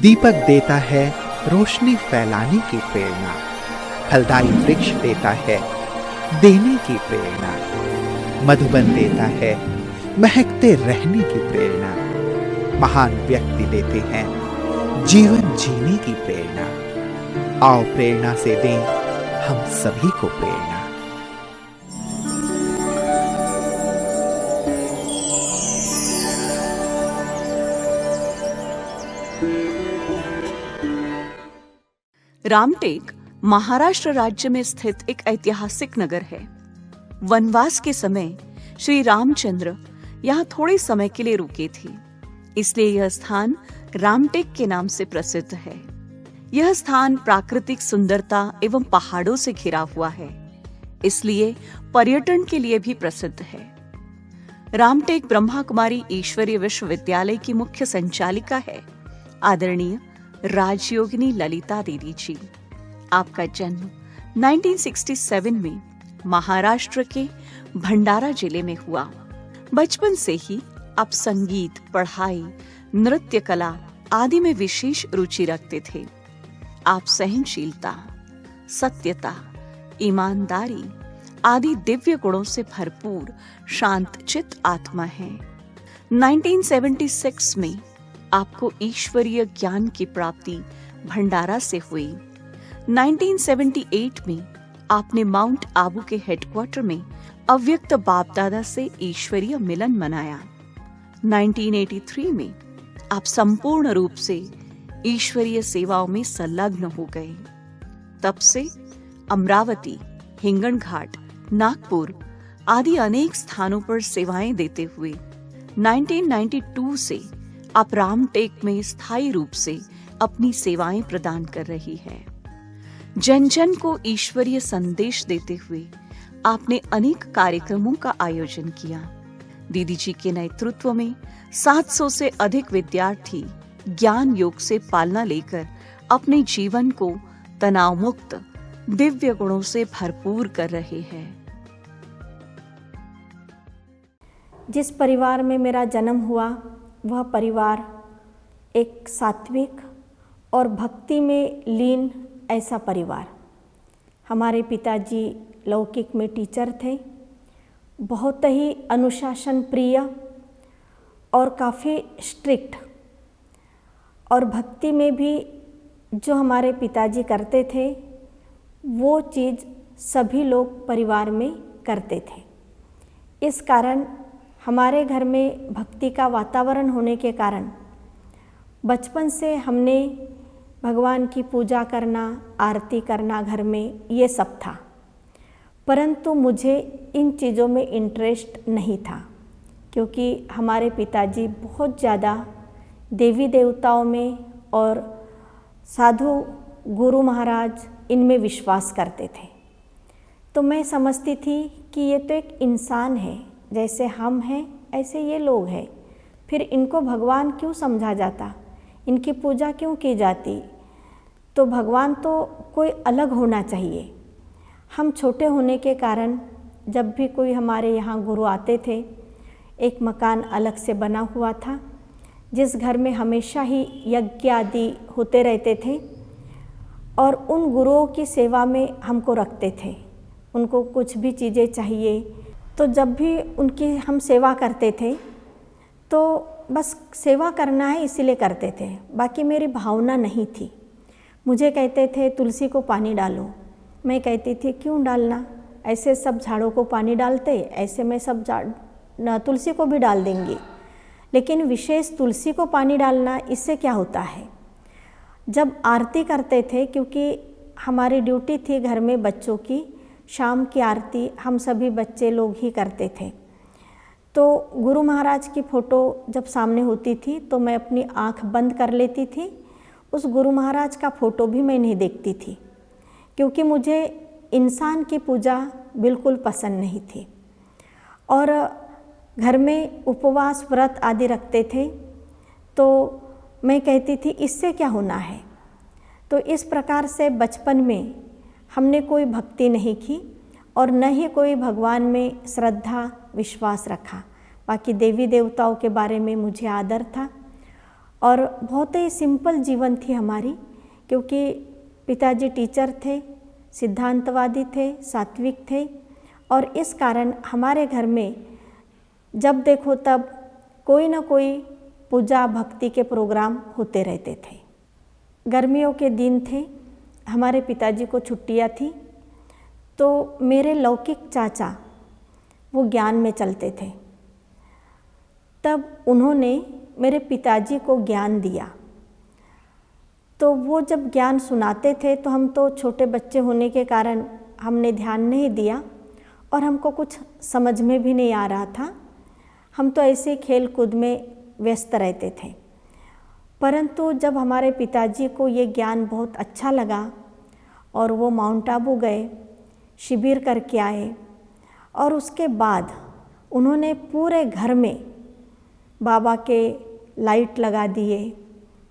दीपक देता है रोशनी फैलाने की प्रेरणा, फलदायी वृक्ष देता है देने की प्रेरणा, मधुबन देता है महकते रहने की प्रेरणा, महान व्यक्ति देते हैं जीवन जीने की प्रेरणा। आओ प्रेरणा से दें हम सभी को प्रेरणा। रामटेक महाराष्ट्र राज्य में स्थित एक ऐतिहासिक नगर है। वनवास के समय श्री रामचंद्र यहाँ थोड़े समय के लिए रुके थे, इसलिए यह स्थान रामटेक के नाम से प्रसिद्ध है। यह स्थान प्राकृतिक सुंदरता एवं पहाड़ों से घिरा हुआ है, इसलिए पर्यटन के लिए भी प्रसिद्ध है। रामटेक ब्रह्मा कुमारी ईश्वरीय विश्वविद्यालय की मुख्य संचालिका है आदरणीय राजयोगिनी ललिता दीदी जी। आपका जन्म 1967 में महाराष्ट्र के भंडारा जिले में हुआ। बचपन से ही आप संगीत, पढ़ाई, नृत्य कला आदि में विशेष रुचि रखते थे। आप सहनशीलता, सत्यता, ईमानदारी आदि दिव्य गुणों से भरपूर शांतचित्त आत्मा हैं। 1976 में आपको ईश्वरीय ज्ञान की प्राप्ति भंडारा से हुई। 1978 में आपने माउंट आबू के हेडक्वार्टर में अव्यक्त बाप दादा से ईश्वरीय मिलन मनाया। 1983 में आप संपूर्ण रूप से ईश्वरीय सेवाओं में संलग्न हो गए। तब से अमरावती, हिंगणघाट, नागपुर आदि अनेक स्थानों पर सेवाएं देते हुए 1992 से आप रामटेक में स्थायी रूप से अपनी सेवाएं प्रदान कर रही है। जन जन को ईश्वरीय संदेश देते हुए आपने अनेक कार्यक्रमों का आयोजन किया। दीदी जी के नेतृत्व में 700 से अधिक विद्यार्थी ज्ञान योग से पालना लेकर अपने जीवन को तनाव मुक्त दिव्य गुणों से भरपूर कर रहे हैं। जिस परिवार में मेरा जन्म हुआ वह परिवार एक सात्विक और भक्ति में लीन ऐसा परिवार। हमारे पिताजी लौकिक में टीचर थे, बहुत ही अनुशासन प्रिय और काफ़ी स्ट्रिक्ट, और भक्ति में भी जो हमारे पिताजी करते थे वो चीज़ सभी लोग परिवार में करते थे। इस कारण हमारे घर में भक्ति का वातावरण होने के कारण बचपन से हमने भगवान की पूजा करना, आरती करना घर में, ये सब था। परंतु मुझे इन चीज़ों में इंटरेस्ट नहीं था, क्योंकि हमारे पिताजी बहुत ज़्यादा देवी देवताओं में और साधु गुरु महाराज इनमें विश्वास करते थे। तो मैं समझती थी कि ये तो एक इंसान है, जैसे हम हैं ऐसे ये लोग हैं, फिर इनको भगवान क्यों समझा जाता, इनकी पूजा क्यों की जाती, तो भगवान तो कोई अलग होना चाहिए। हम छोटे होने के कारण जब भी कोई हमारे यहाँ गुरु आते थे, एक मकान अलग से बना हुआ था जिस घर में हमेशा ही यज्ञ आदि होते रहते थे, और उन गुरुओं की सेवा में हमको रखते थे। उनको कुछ भी चीज़ें चाहिए तो जब भी उनकी हम सेवा करते थे तो बस सेवा करना है इसीलिए करते थे, बाकी मेरी भावना नहीं थी। मुझे कहते थे तुलसी को पानी डालो, मैं कहती थी क्यों डालना, ऐसे सब झाड़ों को पानी डालते, ऐसे में सब तुलसी को भी डाल देंगे, लेकिन विशेष तुलसी को पानी डालना, इससे क्या होता है। जब आरती करते थे, क्योंकि हमारी ड्यूटी थी घर में बच्चों की, शाम की आरती हम सभी बच्चे लोग ही करते थे, तो गुरु महाराज की फ़ोटो जब सामने होती थी तो मैं अपनी आँख बंद कर लेती थी। उस गुरु महाराज का फ़ोटो भी मैं नहीं देखती थी, क्योंकि मुझे इंसान की पूजा बिल्कुल पसंद नहीं थी। और घर में उपवास व्रत आदि रखते थे तो मैं कहती थी इससे क्या होना है। तो इस प्रकार से बचपन में हमने कोई भक्ति नहीं की और न ही कोई भगवान में श्रद्धा विश्वास रखा। बाकी देवी देवताओं के बारे में मुझे आदर था और बहुत ही सिंपल जीवन थी हमारी, क्योंकि पिताजी टीचर थे, सिद्धांतवादी थे, सात्विक थे, और इस कारण हमारे घर में जब देखो तब कोई ना कोई पूजा भक्ति के प्रोग्राम होते रहते थे। गर्मियों के दिन थे, हमारे पिताजी को छुट्टियां थी, तो मेरे लौकिक चाचा वो ज्ञान में चलते थे। तब उन्होंने मेरे पिताजी को ज्ञान दिया। तो वो जब ज्ञान सुनाते थे तो हम तो छोटे बच्चे होने के कारण हमने ध्यान नहीं दिया और हमको कुछ समझ में भी नहीं आ रहा था। हम तो ऐसे खेल कूद में व्यस्त रहते थे। परंतु जब हमारे पिताजी को ये ज्ञान बहुत अच्छा लगा और वो माउंट आबू गए, शिविर करके आए, और उसके बाद उन्होंने पूरे घर में बाबा के लाइट लगा दिए,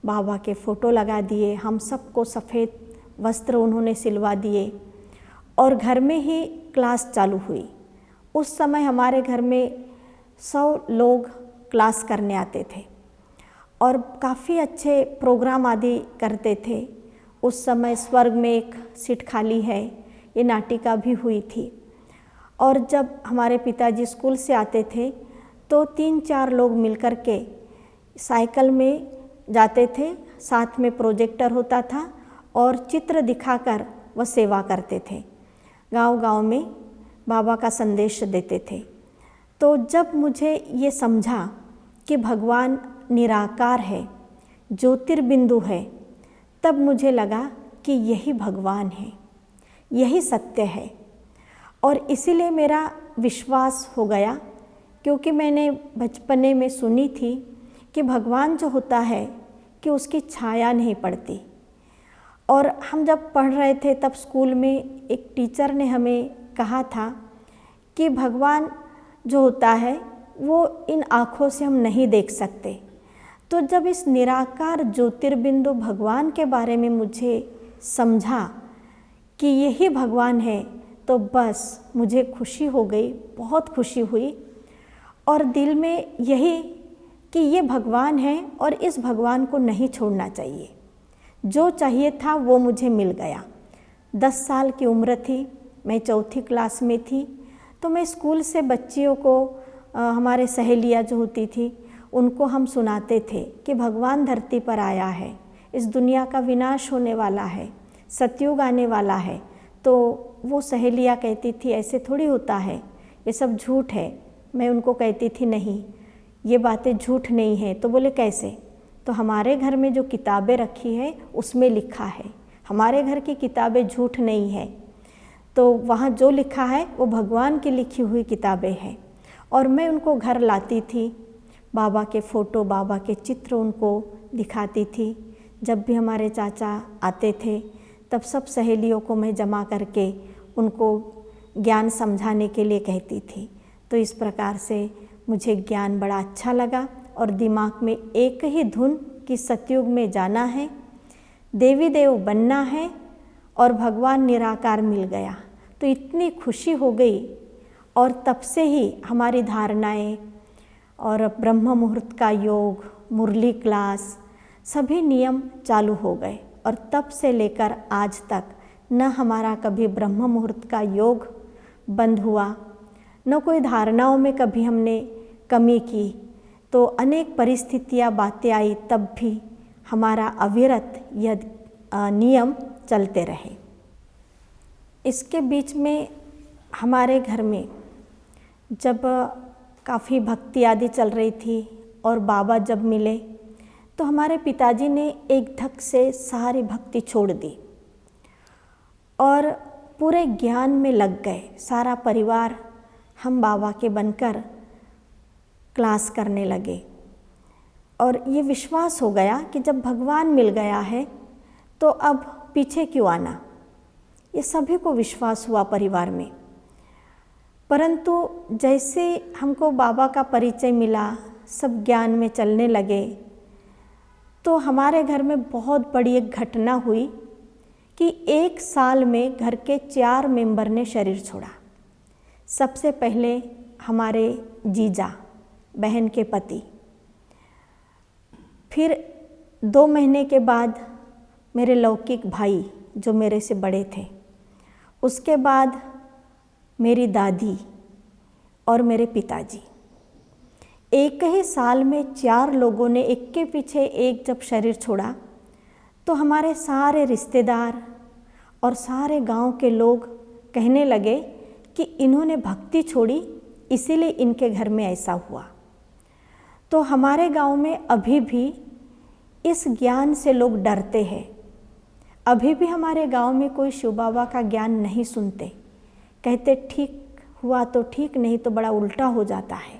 बाबा के फ़ोटो लगा दिए, हम सबको सफ़ेद वस्त्र उन्होंने सिलवा दिए और घर में ही क्लास चालू हुई। उस समय हमारे घर में 100 लोग क्लास करने आते थे और काफ़ी अच्छे प्रोग्राम आदि करते थे। उस समय स्वर्ग में एक सीट खाली है, ये नाटिका भी हुई थी। और जब हमारे पिताजी स्कूल से आते थे तो 3-4 लोग मिलकर के साइकिल में जाते थे, साथ में प्रोजेक्टर होता था और चित्र दिखाकर वह सेवा करते थे, गांव-गांव में बाबा का संदेश देते थे। तो जब मुझे ये समझा कि भगवान निराकार है, ज्योतिर्बिंदु है, तब मुझे लगा कि यही भगवान है, यही सत्य है। और इसीलिए मेरा विश्वास हो गया, क्योंकि मैंने बचपने में सुनी थी कि भगवान जो होता है कि उसकी छाया नहीं पड़ती। और हम जब पढ़ रहे थे तब स्कूल में एक टीचर ने हमें कहा था कि भगवान जो होता है वो इन आँखों से हम नहीं देख सकते। तो जब इस निराकार ज्योतिर्बिंदु भगवान के बारे में मुझे समझा कि यही भगवान है, तो बस मुझे खुशी हो गई, बहुत खुशी हुई। और दिल में यही कि ये भगवान है और इस भगवान को नहीं छोड़ना चाहिए। जो चाहिए था वो मुझे मिल गया। 10 साल की उम्र थी, मैं 4थी क्लास में थी। तो मैं स्कूल से बच्चियों को, हमारे सहेलियाँ जो होती थी, उनको हम सुनाते थे कि भगवान धरती पर आया है, इस दुनिया का विनाश होने वाला है, सतयुग आने वाला है। तो वो सहेलियाँ कहती थी ऐसे थोड़ी होता है, ये सब झूठ है। मैं उनको कहती थी नहीं, ये बातें झूठ नहीं है। तो बोले कैसे? तो हमारे घर में जो किताबें रखी है उसमें लिखा है, हमारे घर की किताबें झूठ नहीं है। तो वहाँ जो लिखा है वो भगवान की लिखी हुई किताबें हैं। और मैं उनको घर लाती थी, बाबा के फ़ोटो, बाबा के चित्र उनको दिखाती थी। जब भी हमारे चाचा आते थे तब सब सहेलियों को मैं जमा करके उनको ज्ञान समझाने के लिए कहती थी। तो इस प्रकार से मुझे ज्ञान बड़ा अच्छा लगा और दिमाग में एक ही धुन कि सतयुग में जाना है, देवी देव बनना है और भगवान निराकार मिल गया। तो इतनी खुशी हो गई और तब से ही हमारी धारणाएं और ब्रह्म मुहूर्त का योग, मुरली क्लास, सभी नियम चालू हो गए। और तब से लेकर आज तक न हमारा कभी ब्रह्म मुहूर्त का योग बंद हुआ, न कोई धारणाओं में कभी हमने कमी की। तो अनेक परिस्थितियाँ, बातें आई, तब भी हमारा अविरत यह नियम चलते रहे। इसके बीच में हमारे घर में जब काफ़ी भक्ति आदि चल रही थी और बाबा जब मिले तो हमारे पिताजी ने एक धक से सारी भक्ति छोड़ दी और पूरे ज्ञान में लग गए। सारा परिवार हम बाबा के बनकर क्लास करने लगे और ये विश्वास हो गया कि जब भगवान मिल गया है तो अब पीछे क्यों आना। ये सभी को विश्वास हुआ परिवार में। परंतु जैसे हमको बाबा का परिचय मिला, सब ज्ञान में चलने लगे, तो हमारे घर में बहुत बड़ी एक घटना हुई कि 1 साल में घर के 4 मेंबर ने शरीर छोड़ा। सबसे पहले हमारे जीजा, बहन के पति, फिर 2 महीने के बाद मेरे लौकिक भाई जो मेरे से बड़े थे, उसके बाद मेरी दादी और मेरे पिताजी, एक ही साल में 4 लोगों ने एक के पीछे एक जब शरीर छोड़ा तो हमारे सारे रिश्तेदार और सारे गांव के लोग कहने लगे कि इन्होंने भक्ति छोड़ी इसीलिए इनके घर में ऐसा हुआ। तो हमारे गांव में अभी भी इस ज्ञान से लोग डरते हैं। अभी भी हमारे गांव में कोई शिव बाबा का ज्ञान नहीं सुनते, कहते ठीक हुआ तो ठीक, नहीं तो बड़ा उल्टा हो जाता है।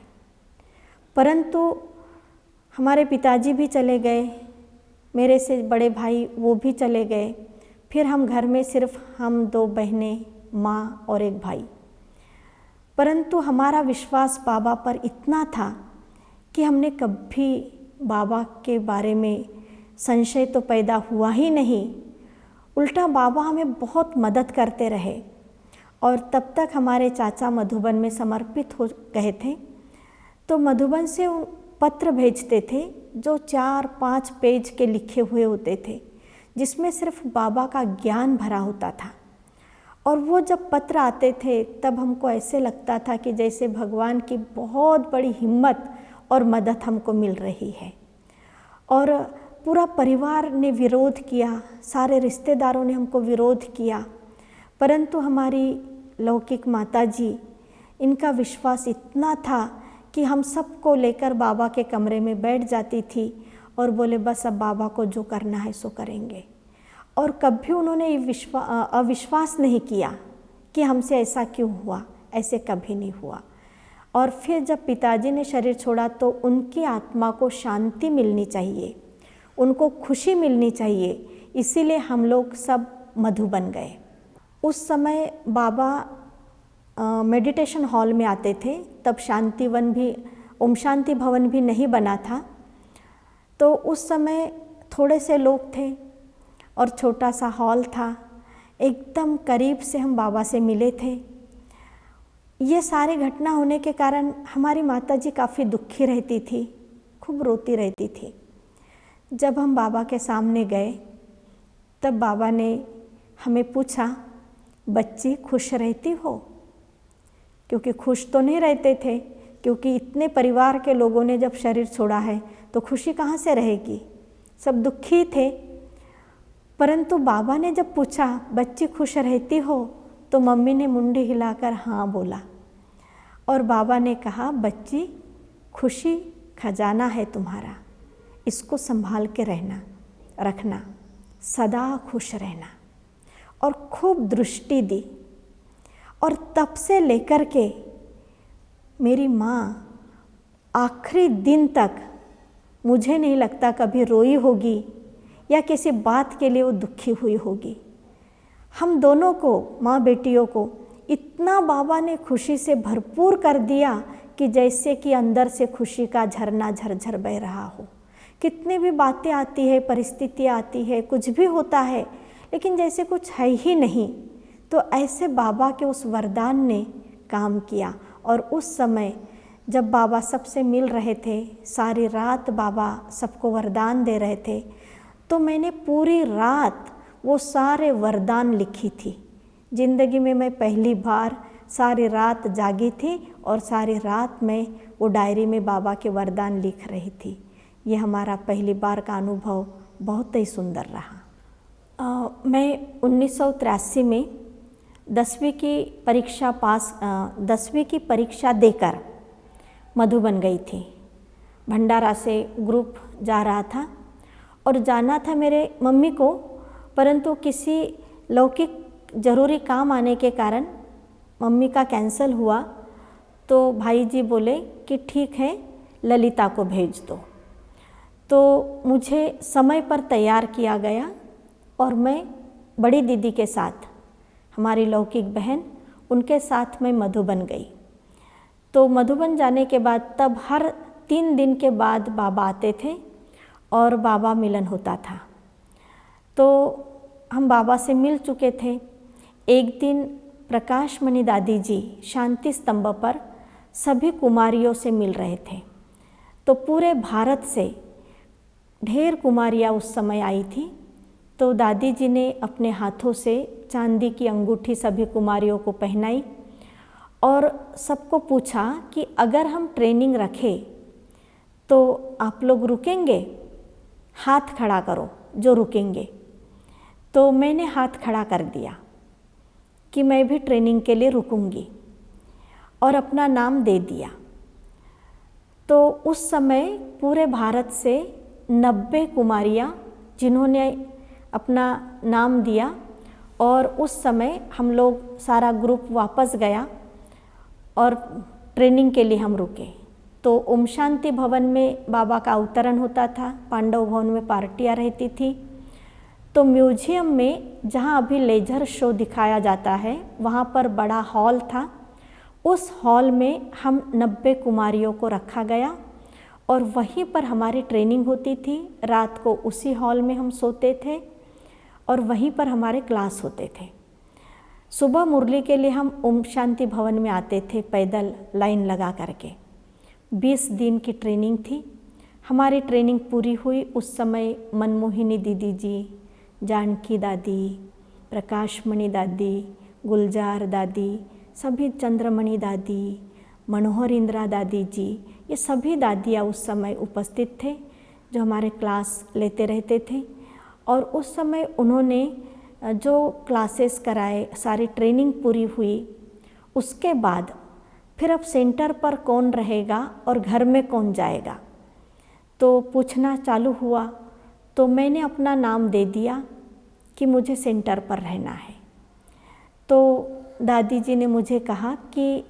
परंतु हमारे पिताजी भी चले गए, मेरे से बड़े भाई वो भी चले गए, फिर हम घर में सिर्फ हम 2 बहनें, माँ और एक भाई। परंतु हमारा विश्वास बाबा पर इतना था कि हमने कभी बाबा के बारे में संशय तो पैदा हुआ ही नहीं। उल्टा बाबा हमें बहुत मदद करते रहे। और तब तक हमारे चाचा मधुबन में समर्पित हो गए थे, तो मधुबन से पत्र भेजते थे जो 4-5 पेज के लिखे हुए होते थे, जिसमें सिर्फ बाबा का ज्ञान भरा होता था। और वो जब पत्र आते थे तब हमको ऐसे लगता था कि जैसे भगवान की बहुत बड़ी हिम्मत और मदद हमको मिल रही है। और पूरा परिवार ने विरोध किया, सारे रिश्तेदारों ने हमको विरोध किया, परंतु हमारी लौकिक माताजी, इनका विश्वास इतना था कि हम सबको लेकर बाबा के कमरे में बैठ जाती थी और बोले बस अब बाबा को जो करना है सो करेंगे। और कभी उन्होंने ये अविश्वास नहीं किया कि हमसे ऐसा क्यों हुआ, ऐसे कभी नहीं हुआ। और फिर जब पिताजी ने शरीर छोड़ा तो उनकी आत्मा को शांति मिलनी चाहिए, उनको खुशी मिलनी चाहिए, इसीलिए हम लोग सब मधुबन गए। उस समय बाबा मेडिटेशन हॉल में आते थे, तब शांतिवन भी, ओम शांति भवन भी नहीं बना था। तो उस समय थोड़े से लोग थे और छोटा सा हॉल था, एकदम करीब से हम बाबा से मिले थे। ये सारी घटना होने के कारण हमारी माताजी काफ़ी दुखी रहती थी, खूब रोती रहती थी। जब हम बाबा के सामने गए तब बाबा ने हमें पूछा, बच्ची खुश रहती हो? क्योंकि खुश तो नहीं रहते थे, क्योंकि इतने परिवार के लोगों ने जब शरीर छोड़ा है तो खुशी कहाँ से रहेगी, सब दुखी थे। परंतु बाबा ने जब पूछा, बच्ची खुश रहती हो, तो मम्मी ने मुंडी हिलाकर हाँ बोला। और बाबा ने कहा, बच्ची खुशी खजाना है तुम्हारा, इसको संभाल के रखना, सदा खुश रहना। और खूब दृष्टि दी। और तब से लेकर के मेरी माँ आखिरी दिन तक मुझे नहीं लगता कभी रोई होगी या किसी बात के लिए वो दुखी हुई होगी। हम दोनों को, माँ बेटियों को, इतना बाबा ने खुशी से भरपूर कर दिया कि जैसे कि अंदर से खुशी का झरना झरझर बह रहा हो। कितनी भी बातें आती है, परिस्थितियाँ आती है, कुछ भी होता है, लेकिन जैसे कुछ है ही नहीं। तो ऐसे बाबा के उस वरदान ने काम किया। और उस समय जब बाबा सबसे मिल रहे थे, सारी रात बाबा सबको वरदान दे रहे थे, तो मैंने पूरी रात वो सारे वरदान लिखी थी। ज़िंदगी में मैं पहली बार सारी रात जागी थी और सारी रात मैं वो डायरी में बाबा के वरदान लिख रही थी। ये हमारा पहली बार का अनुभव बहुत ही सुंदर रहा। मैं 1983 में 10वीं की परीक्षा देकर मधुबन गई थी। भंडारा से ग्रुप जा रहा था और जाना था मेरे मम्मी को, परंतु किसी लौकिक ज़रूरी काम आने के कारण मम्मी का कैंसिल हुआ। तो भाई जी बोले कि ठीक है, ललिता को भेज दो। तो मुझे समय पर तैयार किया गया और मैं बड़ी दीदी के साथ, हमारी लौकिक बहन, उनके साथ मैं मधुबन गई। तो मधुबन जाने के बाद तब हर 3 दिन के बाद बाबा आते थे और बाबा मिलन होता था। तो हम बाबा से मिल चुके थे। एक दिन प्रकाश मणि दादी जी शांति स्तंभ पर सभी कुमारियों से मिल रहे थे। तो पूरे भारत से ढेर कुमारियाँ उस समय आई थी। तो दादी जी ने अपने हाथों से चांदी की अंगूठी सभी कुमारियों को पहनाई और सबको पूछा कि अगर हम ट्रेनिंग रखें तो आप लोग रुकेंगे? हाथ खड़ा करो जो रुकेंगे। तो मैंने हाथ खड़ा कर दिया कि मैं भी ट्रेनिंग के लिए रुकूंगी और अपना नाम दे दिया। तो उस समय पूरे भारत से 90 कुमारियाँ जिन्होंने अपना नाम दिया और उस समय हम लोग सारा ग्रुप वापस गया और ट्रेनिंग के लिए हम रुके। तो ओम शांति भवन में बाबा का अवतरण होता था, पांडव भवन में पार्टियाँ रहती थी। तो म्यूजियम में जहाँ अभी लेजर शो दिखाया जाता है वहाँ पर बड़ा हॉल था। उस हॉल में हम 90 कुमारियों को रखा गया और वहीं पर हमारी ट्रेनिंग होती थी। रात को उसी हॉल में हम सोते थे और वहीं पर हमारे क्लास होते थे। सुबह मुरली के लिए हम ओम शांति भवन में आते थे पैदल लाइन लगा करके। 20 दिन की ट्रेनिंग थी। हमारी ट्रेनिंग पूरी हुई। उस समय मनमोहिनी दीदी जी, जानकी दादी, प्रकाशमणि दादी, गुलजार दादी, सभी चंद्रमणि दादी, मनोहर इंदिरा दादी जी, ये सभी दादियाँ उस समय उपस्थित थे जो हमारे क्लास लेते रहते थे। और उस समय उन्होंने जो क्लासेस कराए, सारी ट्रेनिंग पूरी हुई। उसके बाद फिर अब सेंटर पर कौन रहेगा और घर में कौन जाएगा, तो पूछना चालू हुआ। तो मैंने अपना नाम दे दिया कि मुझे सेंटर पर रहना है। तो दादी जी ने मुझे कहा कि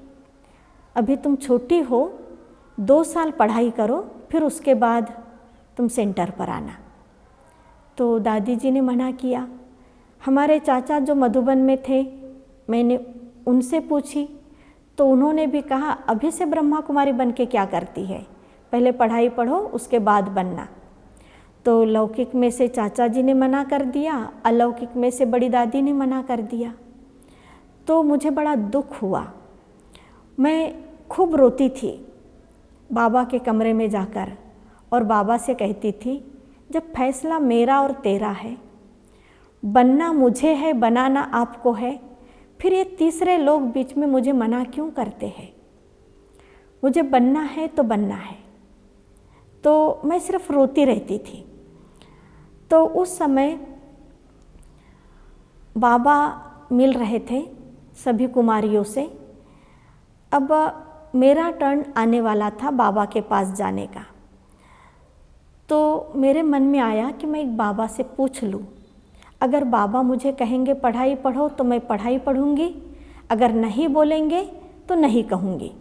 अभी तुम छोटी हो, 2 साल पढ़ाई करो, फिर उसके बाद तुम सेंटर पर आना। तो दादी जी ने मना किया। हमारे चाचा जो मधुबन में थे, मैंने उनसे पूछी तो उन्होंने भी कहा अभी से ब्रह्मा कुमारी बन के क्या करती है, पहले पढ़ाई पढ़ो उसके बाद बनना। तो लौकिक में से चाचा जी ने मना कर दिया, अलौकिक में से बड़ी दादी ने मना कर दिया। तो मुझे बड़ा दुख हुआ। मैं खूब रोती थी बाबा के कमरे में जाकर और बाबा से कहती थी जब फैसला मेरा और तेरा है, बनना मुझे है, बनाना आपको है, फिर ये तीसरे लोग बीच में मुझे मना क्यों करते हैं? मुझे बनना है तो बनना है। तो मैं सिर्फ रोती रहती थी। तो उस समय बाबा मिल रहे थे सभी कुमारियों से। अब मेरा टर्न आने वाला था बाबा के पास जाने का। तो मेरे मन में आया कि मैं एक बाबा से पूछ लूँ, अगर बाबा मुझे कहेंगे पढ़ाई पढ़ो तो मैं पढ़ाई पढ़ूंगी, अगर नहीं बोलेंगे तो नहीं कहूँगी।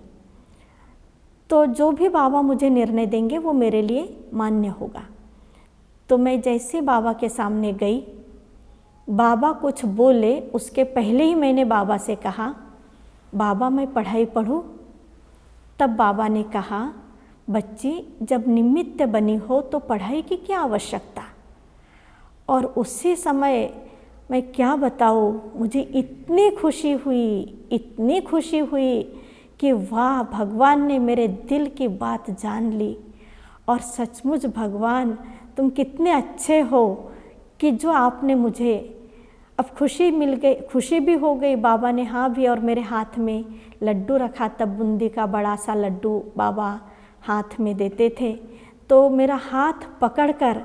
तो जो भी बाबा मुझे निर्णय देंगे वो मेरे लिए मान्य होगा। तो मैं जैसे बाबा के सामने गई, बाबा कुछ बोले उसके पहले ही मैंने बाबा से कहा बाबा मैं पढ़ाई पढ़ूँ। तब बाबा ने कहा बच्ची जब निमित्त बनी हो तो पढ़ाई की क्या आवश्यकता। और उसी समय मैं क्या बताऊँ, मुझे इतनी खुशी हुई कि वाह भगवान ने मेरे दिल की बात जान ली। और सचमुच भगवान तुम कितने अच्छे हो कि जो आपने मुझे, अब खुशी मिल गई, खुशी भी हो गई। बाबा ने हाँ भी, और मेरे हाथ में लड्डू रखा, तब बूंदी का बड़ा सा लड्डू बाबा हाथ में देते थे। तो मेरा हाथ पकड़कर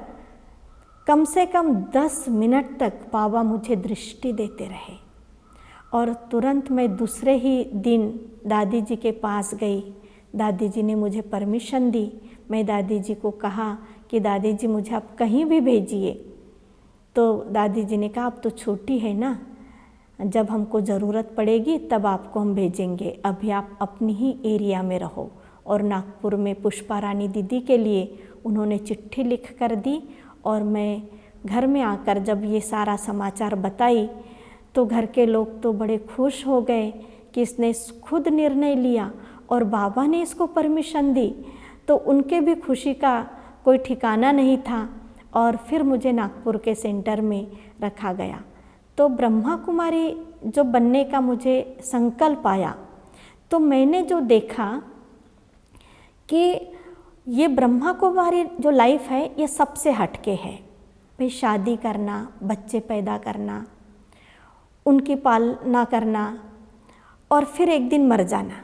कम से कम 10 मिनट तक बाबा मुझे दृष्टि देते रहे। और तुरंत मैं दूसरे ही दिन दादी जी के पास गई। दादी जी ने मुझे परमिशन दी। मैं दादी जी को कहा कि दादी जी मुझे आप कहीं भी भेजिए। तो दादी जी ने कहा अब तो छोटी है ना, जब हमको ज़रूरत पड़ेगी तब आपको हम भेजेंगे, अभी आप अपनी ही एरिया में रहो। और नागपुर में पुष्पा रानी दीदी के लिए उन्होंने चिट्ठी लिख कर दी। और मैं घर में आकर जब ये सारा समाचार बताई तो घर के लोग तो बड़े खुश हो गए कि इसने खुद निर्णय लिया और बाबा ने इसको परमिशन दी। तो उनके भी खुशी का कोई ठिकाना नहीं था। और फिर मुझे नागपुर के सेंटर में रखा गया। तो ब्रह्मा कुमारी जो बनने का मुझे संकल्प आया, तो मैंने जो देखा कि ये ब्रह्मा कुमारी जो लाइफ है ये सबसे हटके है। भाई शादी करना, बच्चे पैदा करना, उनकी पालना करना और फिर एक दिन मर जाना,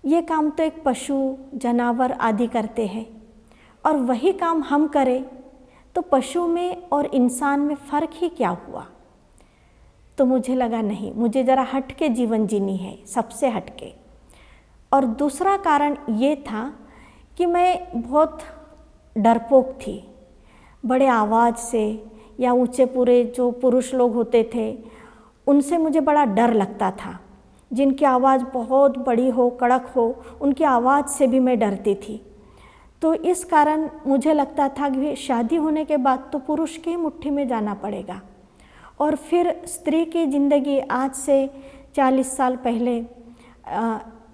ये काम तो एक पशु जानवर आदि करते हैं। और वही काम हम करें तो पशु में और इंसान में फ़र्क ही क्या हुआ। तो मुझे लगा नहीं, मुझे ज़रा हट के जीवन जीनी है, सबसे हट के। और दूसरा कारण ये था कि मैं बहुत डरपोक थी। बड़े आवाज़ से या ऊंचे पूरे जो पुरुष लोग होते थे उनसे मुझे बड़ा डर लगता था। जिनकी आवाज़ बहुत बड़ी हो, कड़क हो, उनकी आवाज़ से भी मैं डरती थी। तो इस कारण मुझे लगता था कि शादी होने के बाद तो पुरुष की मुट्ठी में जाना पड़ेगा। और फिर स्त्री की ज़िंदगी आज से 40 साल पहले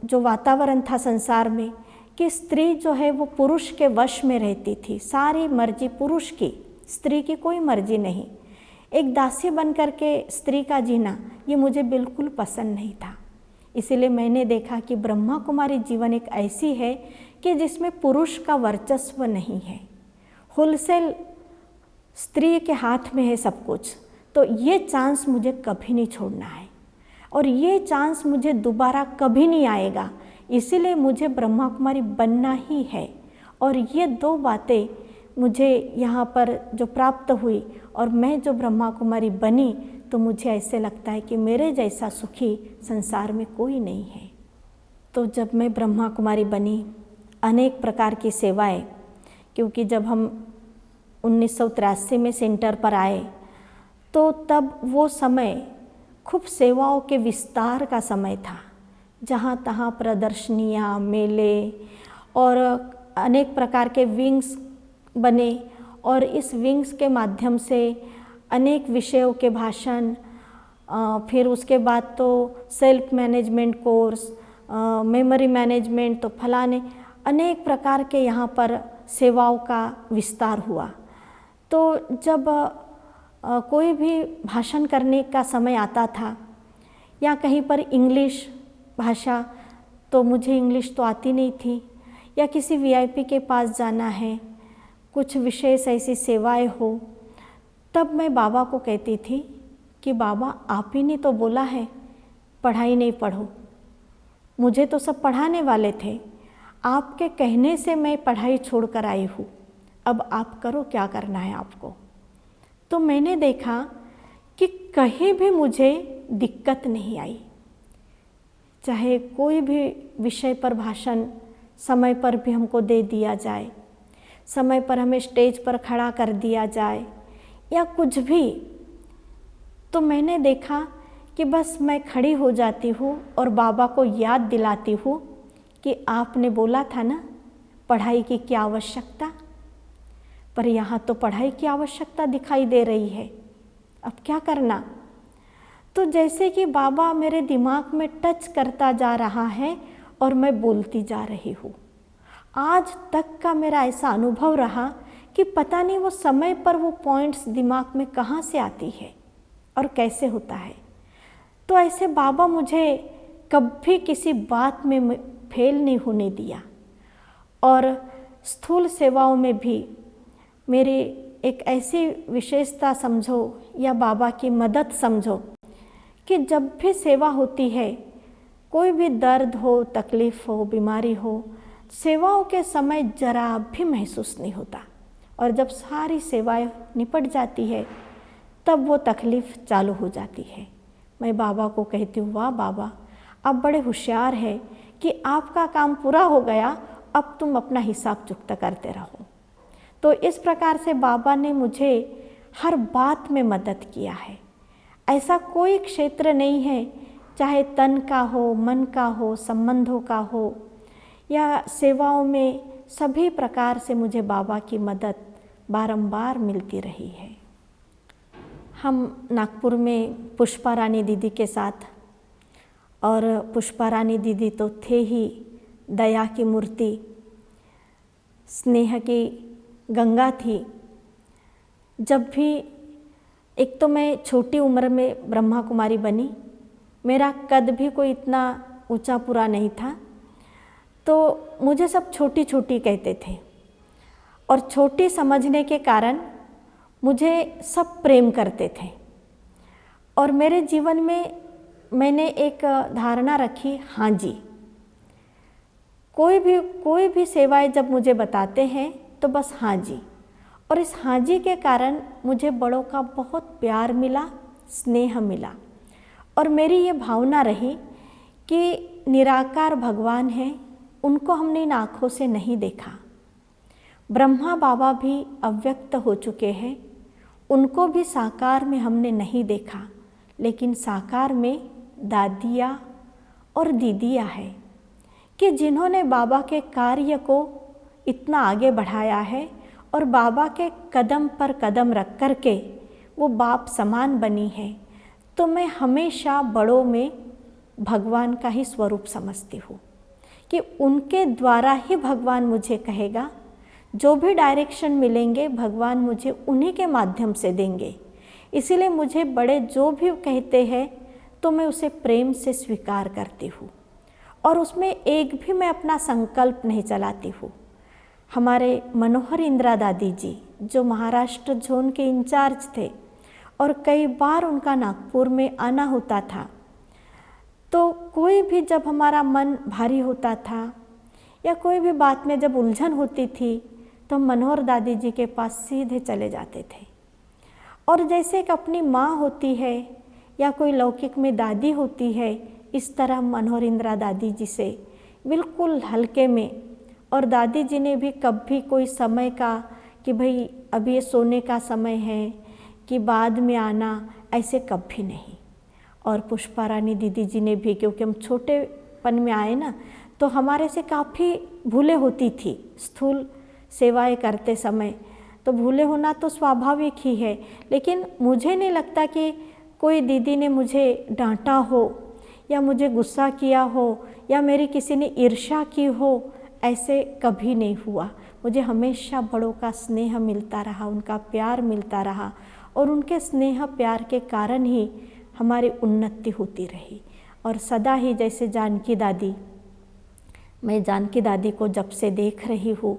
जो वातावरण था संसार में कि स्त्री जो है वो पुरुष के वश में रहती थी, सारी मर्जी पुरुष की, स्त्री की कोई मर्जी नहीं। एक दासी बन कर के स्त्री का जीना ये मुझे बिल्कुल पसंद नहीं था। इसीलिए मैंने देखा कि ब्रह्मा कुमारी जीवन एक ऐसी है कि जिसमें पुरुष का वर्चस्व नहीं है, होलसेल स्त्री के हाथ में है सब कुछ। तो ये चांस मुझे कभी नहीं छोड़ना है और ये चांस मुझे दोबारा कभी नहीं आएगा। इसीलिए मुझे ब्रह्मा कुमारी बनना ही है। और ये दो बातें मुझे यहाँ पर जो प्राप्त हुई और मैं जो ब्रह्मा कुमारी बनी तो मुझे ऐसे लगता है कि मेरे जैसा सुखी संसार में कोई नहीं है। तो जब मैं ब्रह्मा कुमारी बनी, अनेक प्रकार की सेवाएं, क्योंकि जब हम 1983 में सेंटर पर आए तो तब वो समय खूब सेवाओं के विस्तार का समय था। जहाँ तहाँ प्रदर्शनियाँ, मेले और अनेक प्रकार के विंग्स बने और इस विंग्स के माध्यम से अनेक विषयों के भाषण, फिर उसके बाद तो self management course, memory management, तो फलाने अनेक प्रकार के यहाँ पर सेवाओं का विस्तार हुआ। तो जब कोई भी भाषण करने का समय आता था या कहीं पर इंग्लिश भाषा, तो मुझे इंग्लिश तो आती नहीं थी, या किसी वीआईपी के पास जाना है, कुछ विशेष ऐसी सेवाएं हो, तब मैं बाबा को कहती थी कि बाबा आप ही ने तो बोला है पढ़ाई नहीं पढ़ो, मुझे तो सब पढ़ाने वाले थे, आपके कहने से मैं पढ़ाई छोड़ कर आई हूँ, अब आप करो क्या करना है आपको। तो मैंने देखा कि कहीं भी मुझे दिक्कत नहीं आई, चाहे कोई भी विषय पर भाषण समय पर भी हमको दे दिया जाए, समय पर हमें स्टेज पर खड़ा कर दिया जाए या कुछ भी, तो मैंने देखा कि बस मैं खड़ी हो जाती हूँ और बाबा को याद दिलाती हूँ कि आपने बोला था ना पढ़ाई की क्या आवश्यकता, पर यहाँ तो पढ़ाई की आवश्यकता दिखाई दे रही है, अब क्या करना। तो जैसे कि बाबा मेरे दिमाग में टच करता जा रहा है और मैं बोलती जा रही हूँ। आज तक का मेरा ऐसा अनुभव रहा कि पता नहीं वो समय पर वो पॉइंट्स दिमाग में कहाँ से आती है और कैसे होता है। तो ऐसे बाबा मुझे कभी किसी बात में फेल नहीं होने दिया। और स्थूल सेवाओं में भी मेरी एक ऐसी विशेषता समझो या बाबा की मदद समझो कि जब भी सेवा होती है, कोई भी दर्द हो, तकलीफ़ हो, बीमारी हो, सेवाओं के समय जरा भी महसूस नहीं होता। और जब सारी सेवाएं निपट जाती है तब वो तकलीफ़ चालू हो जाती है। मैं बाबा को कहती हूँ, वाह बाबा आप बड़े होशियार हैं कि आपका काम पूरा हो गया, अब तुम अपना हिसाब चुकता करते रहो। तो इस प्रकार से बाबा ने मुझे हर बात में मदद किया है। ऐसा कोई क्षेत्र नहीं है, चाहे तन का हो, मन का हो, संबंधों का हो या सेवाओं में, सभी प्रकार से मुझे बाबा की मदद बारंबार मिलती रही है। हम नागपुर में पुष्पा रानी दीदी के साथ, और पुष्पा रानी दीदी तो थे ही दया की मूर्ति, स्नेह की गंगा थी। जब भी, एक तो मैं छोटी उम्र में ब्रह्मा कुमारी बनी, मेरा कद भी कोई इतना ऊंचा पूरा नहीं था, तो मुझे सब छोटी छोटी कहते थे और छोटी समझने के कारण मुझे सब प्रेम करते थे। और मेरे जीवन में मैंने एक धारणा रखी, हाँ जी, कोई भी सेवाएं जब मुझे बताते हैं तो बस हाँ जी। और इस हाँ जी के कारण मुझे बड़ों का बहुत प्यार मिला, स्नेह मिला। और मेरी ये भावना रही कि निराकार भगवान हैं, उनको हमने इन आँखों से नहीं देखा। ब्रह्मा बाबा भी अव्यक्त हो चुके हैं, उनको भी साकार में हमने नहीं देखा, लेकिन साकार में दादियाँ और दीदियाँ हैं कि जिन्होंने बाबा के कार्य को इतना आगे बढ़ाया है और बाबा के कदम पर कदम रख कर के वो बाप समान बनी है। तो मैं हमेशा बड़ों में भगवान का ही स्वरूप समझती हूँ कि उनके द्वारा ही भगवान मुझे कहेगा, जो भी डायरेक्शन मिलेंगे भगवान मुझे उन्हीं के माध्यम से देंगे। इसीलिए मुझे बड़े जो भी कहते हैं तो मैं उसे प्रेम से स्वीकार करती हूँ और उसमें एक भी मैं अपना संकल्प नहीं चलाती हूँ। हमारे मनोहर इंदिरा दादी जी जो महाराष्ट्र जोन के इंचार्ज थे और कई बार उनका नागपुर में आना होता था, तो कोई भी जब हमारा मन भारी होता था या कोई भी बात में जब उलझन होती थी तो मनोहर दादी जी के पास सीधे चले जाते थे। और जैसे एक अपनी माँ होती है या कोई लौकिक में दादी होती है, इस तरह मनोहर इंदिरा दादी जी से बिल्कुल हल्के में। और दादी जी ने भी कभी कोई समय का कि भाई अभी ये सोने का समय है कि बाद में आना, ऐसे कभी नहीं। और पुष्पा रानी दीदी जी ने भी, क्योंकि हम छोटेपन में आए ना, तो हमारे से काफ़ी भूले होती थी स्थूल सेवाएं करते समय, तो भूले होना तो स्वाभाविक ही है। लेकिन मुझे नहीं लगता कि कोई दीदी ने मुझे डांटा हो या मुझे गुस्सा किया हो या मेरी किसी ने ईर्ष्या की हो, ऐसे कभी नहीं हुआ। मुझे हमेशा बड़ों का स्नेह मिलता रहा, उनका प्यार मिलता रहा और उनके स्नेह प्यार के कारण ही हमारी उन्नति होती रही। और सदा ही जैसे जानकी दादी, मैं जानकी दादी को जब से देख रही हूँ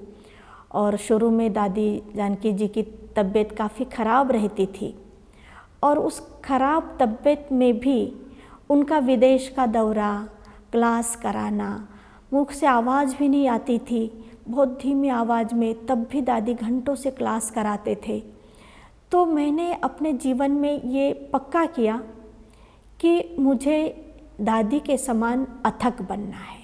और शुरू में दादी जानकी जी की तबीयत काफ़ी ख़राब रहती थी और उस खराब तबीयत में भी उनका विदेश का दौरा, क्लास कराना, मुख से आवाज़ भी नहीं आती थी, बहुत धीमी आवाज़ में, तब भी दादी घंटों से क्लास कराते थे। तो मैंने अपने जीवन में ये पक्का किया कि मुझे दादी के समान अथक बनना है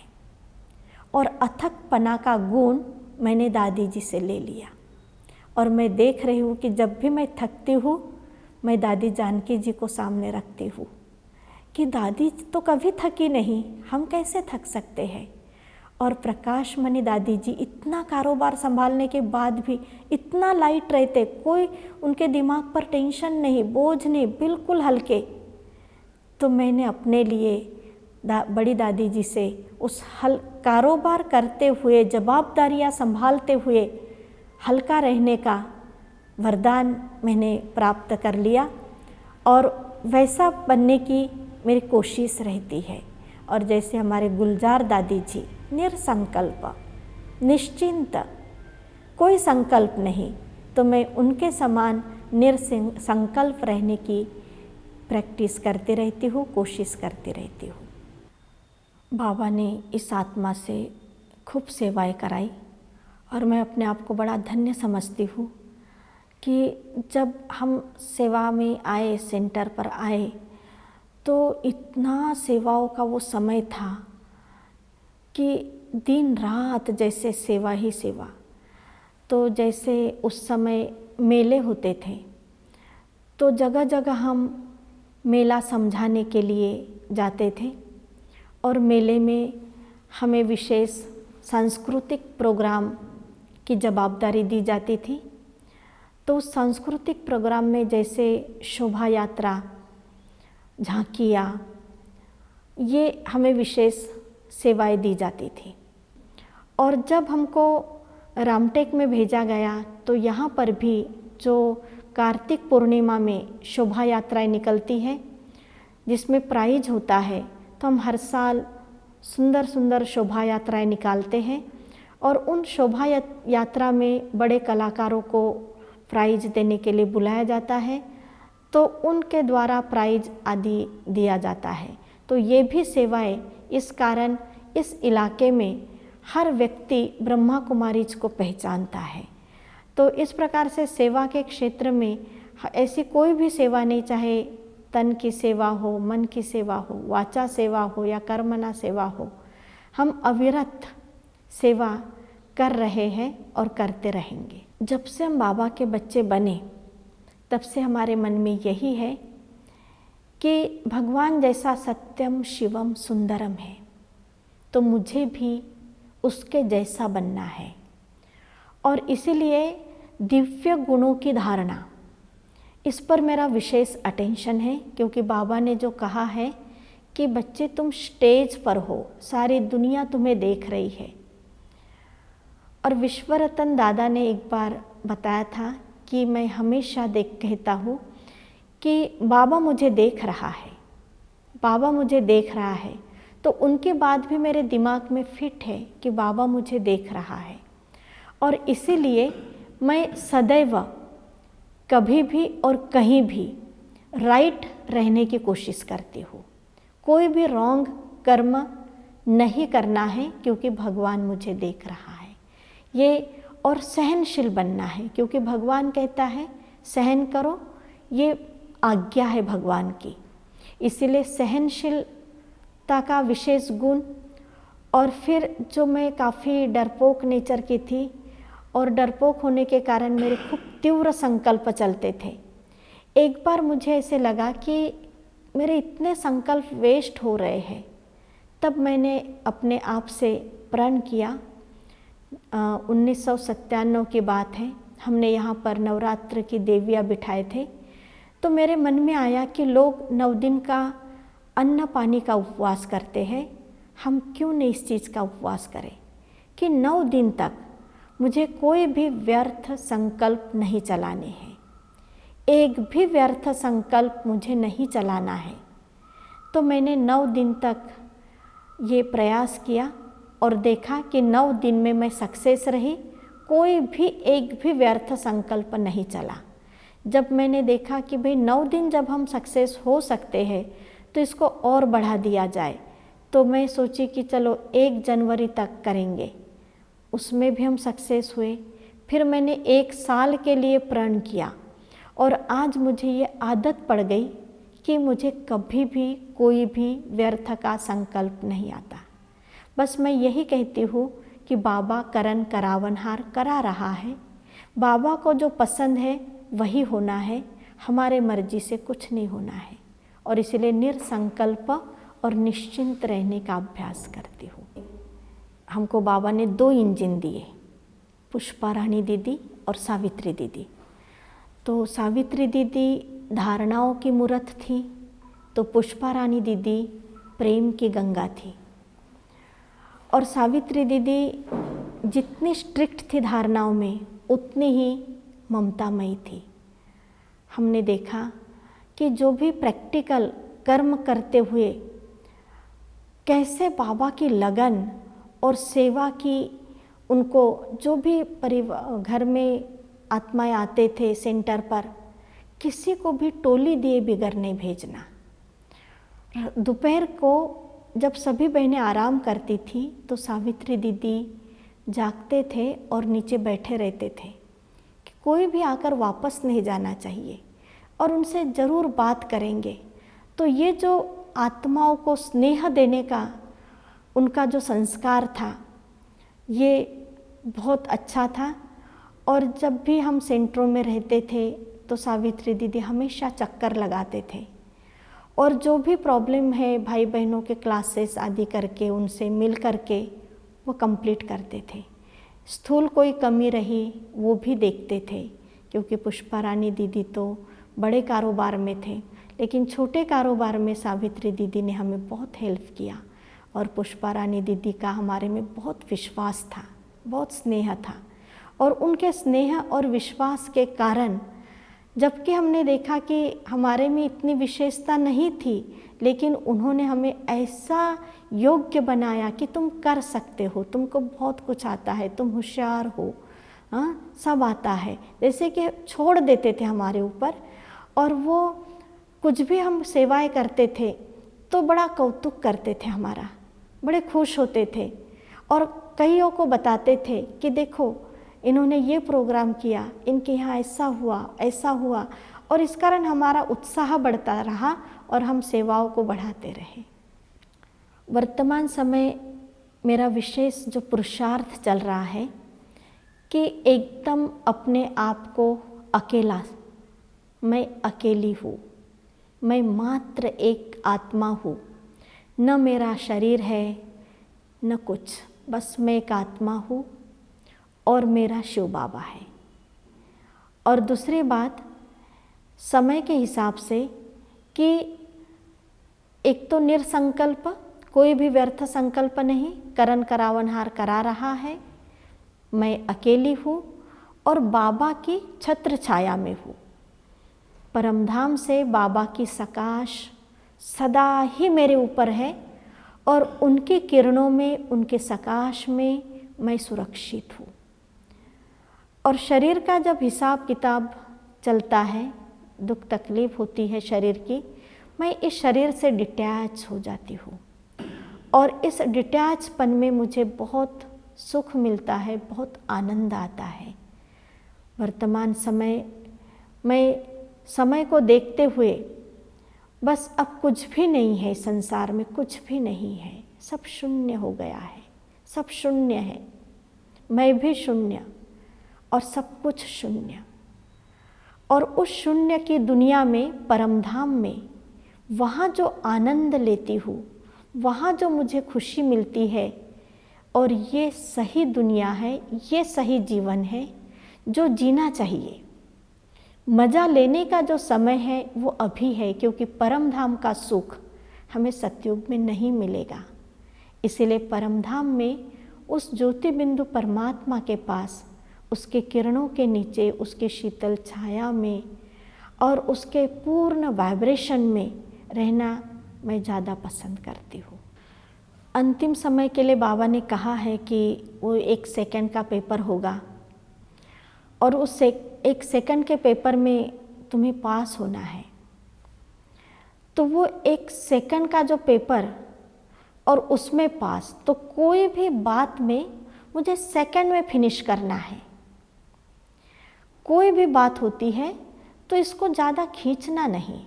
और अथकपना का गुण मैंने दादी जी से ले लिया। और मैं देख रही हूँ कि जब भी मैं थकती हूँ मैं दादी जानकी जी को सामने रखती हूँ कि दादी तो कभी थकी नहीं, हम कैसे थक सकते हैं। और प्रकाश मणि दादी जी इतना कारोबार संभालने के बाद भी इतना लाइट रहते, कोई उनके दिमाग पर टेंशन नहीं, बोझ नहीं, बिल्कुल हल्के। तो मैंने अपने लिए बड़ी दादी जी से उस कारोबार करते हुए, जवाबदारियां संभालते हुए हल्का रहने का वरदान मैंने प्राप्त कर लिया और वैसा बनने की मेरी कोशिश रहती है। और जैसे हमारे गुलजार दादी जी, निरसंकल्प, निश्चिंत, कोई संकल्प नहीं, तो मैं उनके समान निरसंकल्प रहने की प्रैक्टिस करती रहती हूँ, कोशिश करती रहती हूँ। बाबा ने इस आत्मा से खूब सेवाएं कराई और मैं अपने आप को बड़ा धन्य समझती हूँ कि जब हम सेवा में आए, सेंटर पर आए, तो इतना सेवाओं का वो समय था कि दिन रात जैसे सेवा ही सेवा। तो जैसे उस समय मेले होते थे तो जगह जगह हम मेला समझाने के लिए जाते थे और मेले में हमें विशेष सांस्कृतिक प्रोग्राम की जवाबदारी दी जाती थी। तो उस सांस्कृतिक प्रोग्राम में जैसे शोभा यात्रा, झांकियाँ, ये हमें विशेष सेवाएं दी जाती थी। और जब हमको रामटेक में भेजा गया तो यहाँ पर भी जो कार्तिक पूर्णिमा में शोभा यात्राएं निकलती हैं जिसमें प्राइज होता है, तो हम हर साल सुंदर सुंदर शोभा यात्राएं निकालते हैं और उन शोभा यात्रा में बड़े कलाकारों को प्राइज देने के लिए बुलाया जाता है, तो उनके द्वारा प्राइज आदि दिया जाता है। तो ये भी सेवाएं, इस कारण इस इलाके में हर व्यक्ति ब्रह्मा कुमारीज को पहचानता है। तो इस प्रकार से सेवा के क्षेत्र में ऐसी कोई भी सेवा नहीं, चाहे तन की सेवा हो, मन की सेवा हो, वाचा सेवा हो या कर्मणा सेवा हो, हम अविरत सेवा कर रहे हैं और करते रहेंगे। जब से हम बाबा के बच्चे बने तब से हमारे मन में यही है कि भगवान जैसा सत्यम शिवम सुंदरम है, तो मुझे भी उसके जैसा बनना है। और इसीलिए दिव्य गुणों की धारणा, इस पर मेरा विशेष अटेंशन है, क्योंकि बाबा ने जो कहा है कि बच्चे तुम स्टेज पर हो, सारी दुनिया तुम्हें देख रही है। और विश्वरतन दादा ने एक बार बताया था कि मैं हमेशा कहता हूँ कि बाबा मुझे देख रहा है, बाबा मुझे देख रहा है। तो उनकी बात भी मेरे दिमाग में फिट है कि बाबा मुझे देख रहा है। और इसीलिए मैं सदैव कभी भी और कहीं भी राइट रहने की कोशिश करती हूँ। कोई भी रॉन्ग कर्म नहीं करना है, क्योंकि भगवान मुझे देख रहा है ये। और सहनशील बनना है, क्योंकि भगवान कहता है सहन करो, ये आज्ञा है भगवान की। इसीलिए सहनशीलता का विशेष गुण। और फिर जो मैं काफ़ी डरपोक नेचर की थी, और डरपोक होने के कारण मेरे खूब तीव्र संकल्प चलते थे। एक बार मुझे ऐसे लगा कि मेरे इतने संकल्प वेस्ट हो रहे हैं, तब मैंने अपने आप से प्रण किया। 1997 की बात है, हमने यहाँ पर नवरात्र की देवियाँ बिठाए थे। तो मेरे मन में आया कि लोग 9 दिन का अन्न पानी का उपवास करते हैं, हम क्यों नहीं इस चीज़ का उपवास करें कि 9 दिन तक मुझे कोई भी व्यर्थ संकल्प नहीं चलाने हैं, एक भी व्यर्थ संकल्प मुझे नहीं चलाना है। तो मैंने 9 दिन तक ये प्रयास किया और देखा कि 9 दिन में मैं सक्सेस रही, कोई भी एक भी व्यर्थ संकल्प नहीं चला। जब मैंने देखा कि भाई 9 दिन जब हम सक्सेस हो सकते हैं तो इसको और बढ़ा दिया जाए, तो मैं सोची कि चलो 1 जनवरी तक करेंगे। उसमें भी हम सक्सेस हुए। फिर मैंने 1 साल के लिए प्रण किया और आज मुझे ये आदत पड़ गई कि मुझे कभी भी कोई भी व्यर्थ का संकल्प नहीं आता। बस मैं यही कहती हूँ कि बाबा करन करावनहार करा रहा है, बाबा को जो पसंद है वही होना है, हमारे मर्जी से कुछ नहीं होना है। और इसलिए निरसंकल्प और निश्चिंत रहने का अभ्यास करती हूँ। हमको बाबा ने 2 इंजन दिए, पुष्पा रानी दीदी और सावित्री दीदी। तो सावित्री दीदी धारणाओं की मूर्त थी, तो पुष्पा रानी दीदी प्रेम की गंगा थी। और सावित्री दीदी जितनी स्ट्रिक्ट थी धारणाओं में, उतनी ही ममतामयी थी। हमने देखा कि जो भी प्रैक्टिकल कर्म करते हुए कैसे बाबा की लगन और सेवा की, उनको जो भी घर में आत्माएं आते थे सेंटर पर, किसी को भी टोली दिए बिगर नहीं भेजना। दोपहर को जब सभी बहनें आराम करती थी तो सावित्री दीदी जागते थे और नीचे बैठे रहते थे कि कोई भी आकर वापस नहीं जाना चाहिए और उनसे ज़रूर बात करेंगे। तो ये जो आत्माओं को स्नेह देने का उनका जो संस्कार था, ये बहुत अच्छा था। और जब भी हम सेंटरों में रहते थे तो सावित्री दीदी हमेशा चक्कर लगाते थे और जो भी प्रॉब्लम है भाई बहनों के क्लासेस आदि करके उनसे मिल करके वो कंप्लीट करते थे। स्थूल कोई कमी रही वो भी देखते थे, क्योंकि पुष्पा रानी दीदी तो बड़े कारोबार में थे, लेकिन छोटे कारोबार में सावित्री दीदी ने हमें बहुत हेल्प किया। और पुष्पा रानी दीदी का हमारे में बहुत विश्वास था, बहुत स्नेह था। और उनके स्नेह और विश्वास के कारण जबकि हमने देखा कि हमारे में इतनी विशेषता नहीं थी, लेकिन उन्होंने हमें ऐसा योग्य बनाया कि तुम कर सकते हो, तुमको बहुत कुछ आता है, तुम होशियार हो, हाँ सब आता है, जैसे कि छोड़ देते थे हमारे ऊपर। और वो कुछ भी हम सेवाएं करते थे तो बड़ा कौतुक करते थे हमारा, बड़े खुश होते थे और कईयों को बताते थे कि देखो इन्होंने ये प्रोग्राम किया, इनके यहाँ ऐसा हुआ, और इस कारण हमारा उत्साह बढ़ता रहा और हम सेवाओं को बढ़ाते रहे। वर्तमान समय मेरा विशेष जो पुरुषार्थ चल रहा है कि एकदम अपने आप को अकेला, मैं अकेली हूँ, मैं मात्र एक आत्मा हूँ, न मेरा शरीर है न कुछ, बस मैं एक आत्मा हूँ और मेरा शिव बाबा है। और दूसरी बात समय के हिसाब से कि एक तो निरसंकल्प, कोई भी व्यर्थ संकल्प नहीं, करन करावनहार करा रहा है, मैं अकेली हूँ और बाबा की छत्र छाया में हूँ। परमधाम से बाबा की सकाश सदा ही मेरे ऊपर है और उनकी किरणों में, उनके सकाश में मैं सुरक्षित हूँ। और शरीर का जब हिसाब किताब चलता है, दुख तकलीफ होती है शरीर की, मैं इस शरीर से डिटैच हो जाती हूँ और इस डिटैचपन में मुझे बहुत सुख मिलता है, बहुत आनंद आता है। वर्तमान समय मैं समय को देखते हुए बस अब कुछ भी नहीं है, संसार में कुछ भी नहीं है, सब शून्य हो गया है, सब शून्य है, मैं भी शून्य और सब कुछ शून्य। और उस शून्य की दुनिया में, परमधाम में, वहाँ जो आनंद लेती हूँ, वहाँ जो मुझे खुशी मिलती है, और ये सही दुनिया है, ये सही जीवन है जो जीना चाहिए। मज़ा लेने का जो समय है वो अभी है, क्योंकि परमधाम का सुख हमें सतयुग में नहीं मिलेगा। इसीलिए परमधाम में उस ज्योति बिंदु परमात्मा के पास, उसके किरणों के नीचे, उसके शीतल छाया में और उसके पूर्ण वाइब्रेशन में रहना मैं ज़्यादा पसंद करती हूँ। अंतिम समय के लिए बाबा ने कहा है कि वो 1 सेकंड का पेपर होगा और उस 1 सेकंड के पेपर में तुम्हें पास होना है। तो वो 1 सेकंड का जो पेपर और उसमें पास, तो कोई भी बात में मुझे सेकंड में फिनिश करना है। कोई भी बात होती है तो इसको ज़्यादा खींचना नहीं,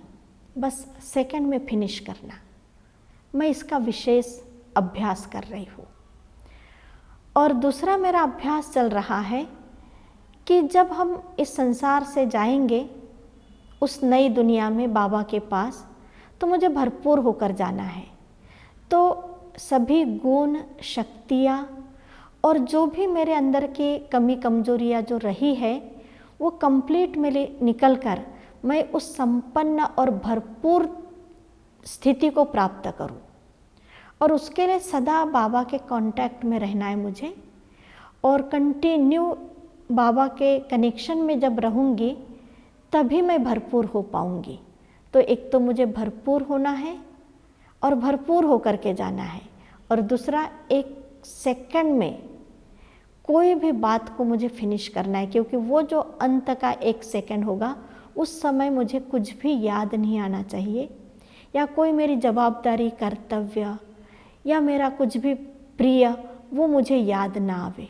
बस सेकंड में फिनिश करना। मैं इसका विशेष अभ्यास कर रही हूँ। और दूसरा मेरा अभ्यास चल रहा है कि जब हम इस संसार से जाएंगे उस नई दुनिया में बाबा के पास, तो मुझे भरपूर होकर जाना है। तो सभी गुण, शक्तियाँ और जो भी मेरे अंदर की कमी कमजोरियाँ जो रही है वो कंप्लीट मेरे निकल कर मैं उस संपन्न और भरपूर स्थिति को प्राप्त करूं। और उसके लिए सदा बाबा के कांटेक्ट में रहना है मुझे, और कंटिन्यू बाबा के कनेक्शन में जब रहूंगी तभी मैं भरपूर हो पाऊंगी। तो एक तो मुझे भरपूर होना है और भरपूर होकर के जाना है, और दूसरा 1 सेकंड में कोई भी बात को मुझे फिनिश करना है, क्योंकि वो जो अंत का 1 सेकंड होगा उस समय मुझे कुछ भी याद नहीं आना चाहिए, या कोई मेरी जवाबदारी, कर्तव्य या मेरा कुछ भी प्रिय वो मुझे याद ना आवे।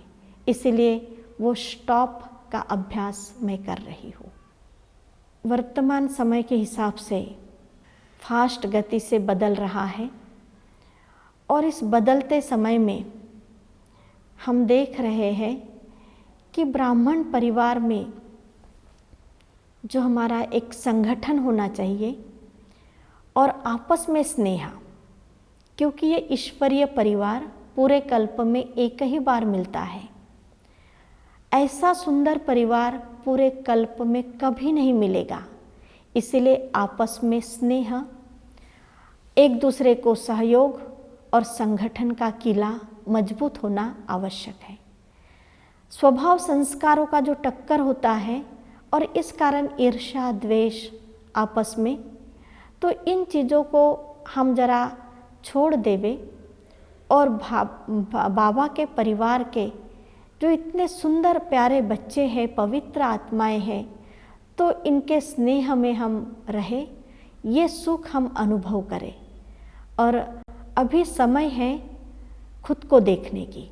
इसलिए वो स्टॉप का अभ्यास मैं कर रही हूँ। वर्तमान समय के हिसाब से फास्ट गति से बदल रहा है, और इस बदलते समय में हम देख रहे हैं कि ब्राह्मण परिवार में जो हमारा एक संगठन होना चाहिए और आपस में स्नेह, क्योंकि ये ईश्वरीय परिवार पूरे कल्प में एक ही बार मिलता है। ऐसा सुंदर परिवार पूरे कल्प में कभी नहीं मिलेगा। इसलिए आपस में स्नेह, एक दूसरे को सहयोग और संगठन का किला मजबूत होना आवश्यक है। स्वभाव संस्कारों का जो टक्कर होता है और इस कारण ईर्ष्या द्वेष आपस में, तो इन चीज़ों को हम जरा छोड़ देवे और बाबा के परिवार के जो इतने सुंदर प्यारे बच्चे हैं, पवित्र आत्माएं हैं, तो इनके स्नेह में हम रहे, ये सुख हम अनुभव करें। और अभी समय है खुद को देखने की,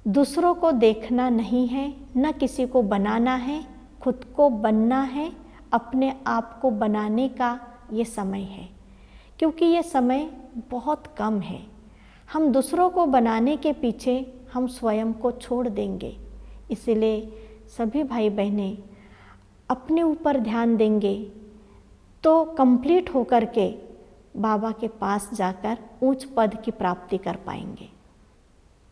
दूसरों को देखना नहीं है, न किसी को बनाना है, खुद को बनना है, अपने आप को बनाने का ये समय है। क्योंकि ये समय बहुत कम है, हम दूसरों को बनाने के पीछे हम स्वयं को छोड़ देंगे। इसलिए सभी भाई बहनें अपने ऊपर ध्यान देंगे तो कंप्लीट होकर के बाबा के पास जाकर ऊंच पद की प्राप्ति कर पाएंगे।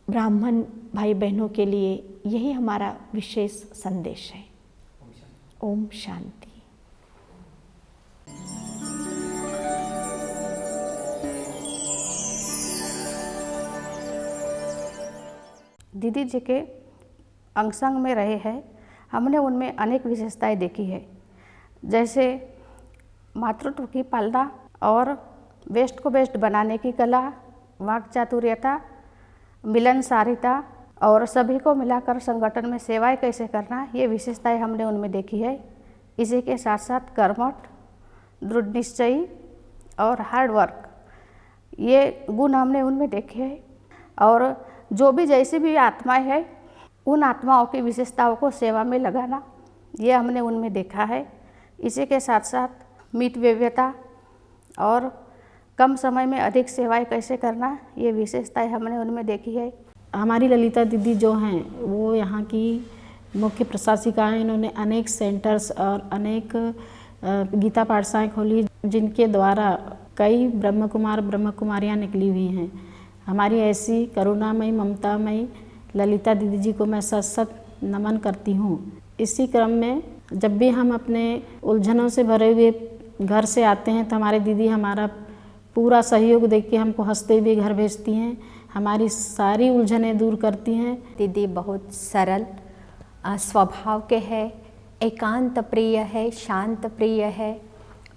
ब्राह्मण भाई बहनों के लिए यही हमारा विशेष संदेश है। ओम शांति। दीदी जी के अंगसंग में रहे हैं, हमने उनमें अनेक विशेषताएं देखी है, जैसे मातृत्व की पालना और वेस्ट को बेस्ट बनाने की कला, वाक चातुर्यता, मिलनसारिता और सभी को मिलाकर संगठन में सेवाएं कैसे करना, ये विशेषताएं हमने उनमें देखी है। इसी के साथ साथ कर्मठ, दृढ़ निश्चयी और हार्ड वर्क, ये गुण हमने उनमें देखे हैं। और जो भी जैसी भी आत्माएं हैं, उन आत्माओं की विशेषताओं को सेवा में लगाना, ये हमने उनमें देखा है। इसी के साथ साथ मितव्ययता और कम समय में अधिक सेवाएं कैसे करना, ये विशेषताएं हमने उनमें देखी है। हमारी ललिता दीदी जो हैं वो यहाँ की मुख्य प्रशासिका हैं। इन्होंने अनेक सेंटर्स और अनेक गीता पाठशालाएँ खोली, जिनके द्वारा कई ब्रह्म कुमार ब्रह्म कुमारियाँ निकली हुई हैं। हमारी ऐसी करुणामयी ममतामयी ललिता दीदी जी को मैं सत सत नमन करती हूँ। इसी क्रम में जब भी हम अपने उलझनों से भरे हुए घर से आते हैं तो हमारी दीदी हमारा पूरा सहयोग देख के हमको हंसते हुए घर भेजती हैं, हमारी सारी उलझनें दूर करती हैं। दीदी बहुत सरल स्वभाव के है, एकांत प्रिय है, शांत प्रिय है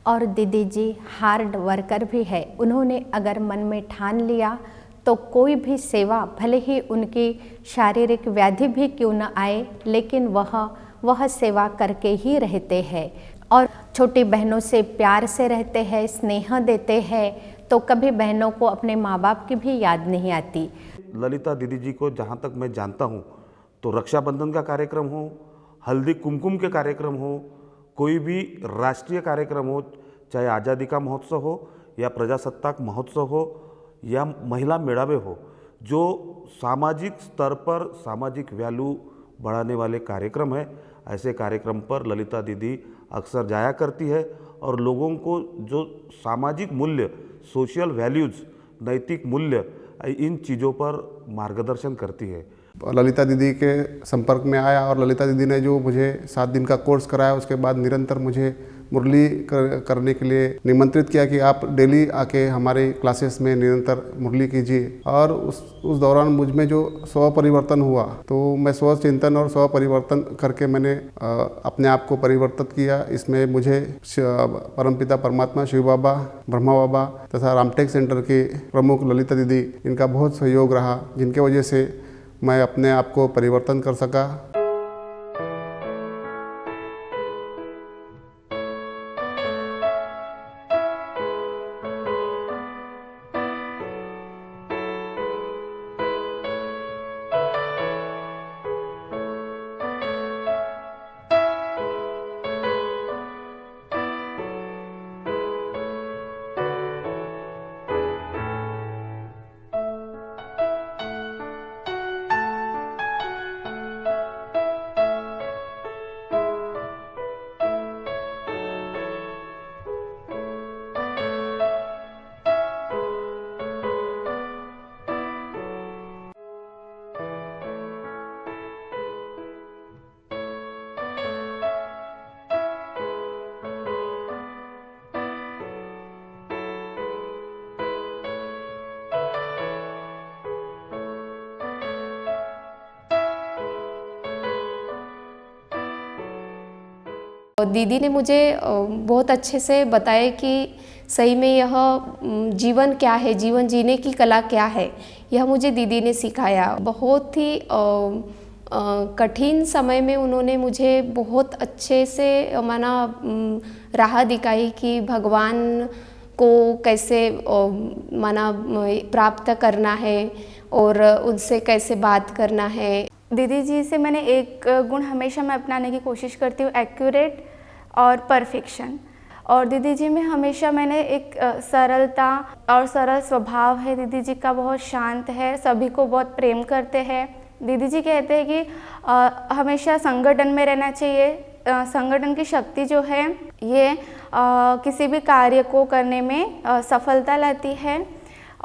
और दीदी जी हार्ड वर्कर भी है। उन्होंने अगर मन में ठान लिया तो कोई भी सेवा, भले ही उनकी शारीरिक व्याधि भी क्यों न आए, लेकिन वह सेवा करके ही रहते हैं। और छोटी बहनों से प्यार से रहते हैं, स्नेह देते हैं, तो कभी बहनों को अपने माँ बाप की भी याद नहीं आती। ललिता दीदी जी को जहाँ तक मैं जानता हूँ तो रक्षाबंधन का कार्यक्रम हो, हल्दी कुमकुम के कार्यक्रम हो, कोई भी राष्ट्रीय कार्यक्रम हो, चाहे आज़ादी का महोत्सव हो या प्रजासत्ताक महोत्सव हो या महिला मेड़ावे हो, जो सामाजिक स्तर पर सामाजिक वैल्यू बढ़ाने वाले कार्यक्रम है, ऐसे कार्यक्रम पर ललिता दीदी अक्सर जाया करती है और लोगों को जो सामाजिक मूल्य, सोशल वैल्यूज़, नैतिक मूल्य, इन चीज़ों पर मार्गदर्शन करती है। ललिता दीदी के संपर्क में आया और ललिता दीदी ने जो मुझे 7 दिन का कोर्स कराया, उसके बाद निरंतर मुझे मुरली करने के लिए निमंत्रित किया कि आप डेली आके हमारे क्लासेस में निरंतर मुरली कीजिए। और उस दौरान मुझ में जो स्व परिवर्तन हुआ, तो मैं स्व चिंतन और स्व परिवर्तन करके मैंने अपने आप को परिवर्तित किया। इसमें मुझे परमपिता परमात्मा शिव बाबा, ब्रह्मा बाबा तथा रामटेक सेंटर के प्रमुख ललिता दीदी, इनका बहुत सहयोग रहा, जिनके वजह से मैं अपने आप को परिवर्तन कर सका। दीदी ने मुझे बहुत अच्छे से बताया कि सही में यह जीवन क्या है, जीवन जीने की कला क्या है, यह मुझे दीदी ने सिखाया। बहुत ही कठिन समय में उन्होंने मुझे बहुत अच्छे से माना राह दिखाई कि भगवान को कैसे माना प्राप्त करना है और उनसे कैसे बात करना है। दीदी जी से मैंने एक गुण हमेशा मैं अपनाने की कोशिश करती हूँ, एक्यूरेट और परफेक्शन। और दीदी जी में हमेशा मैंने एक सरलता और सरल स्वभाव है। दीदी जी का बहुत शांत है, सभी को बहुत प्रेम करते हैं। दीदी जी कहते हैं कि हमेशा संगठन में रहना चाहिए। संगठन की शक्ति जो है ये किसी भी कार्य को करने में सफलता लाती है।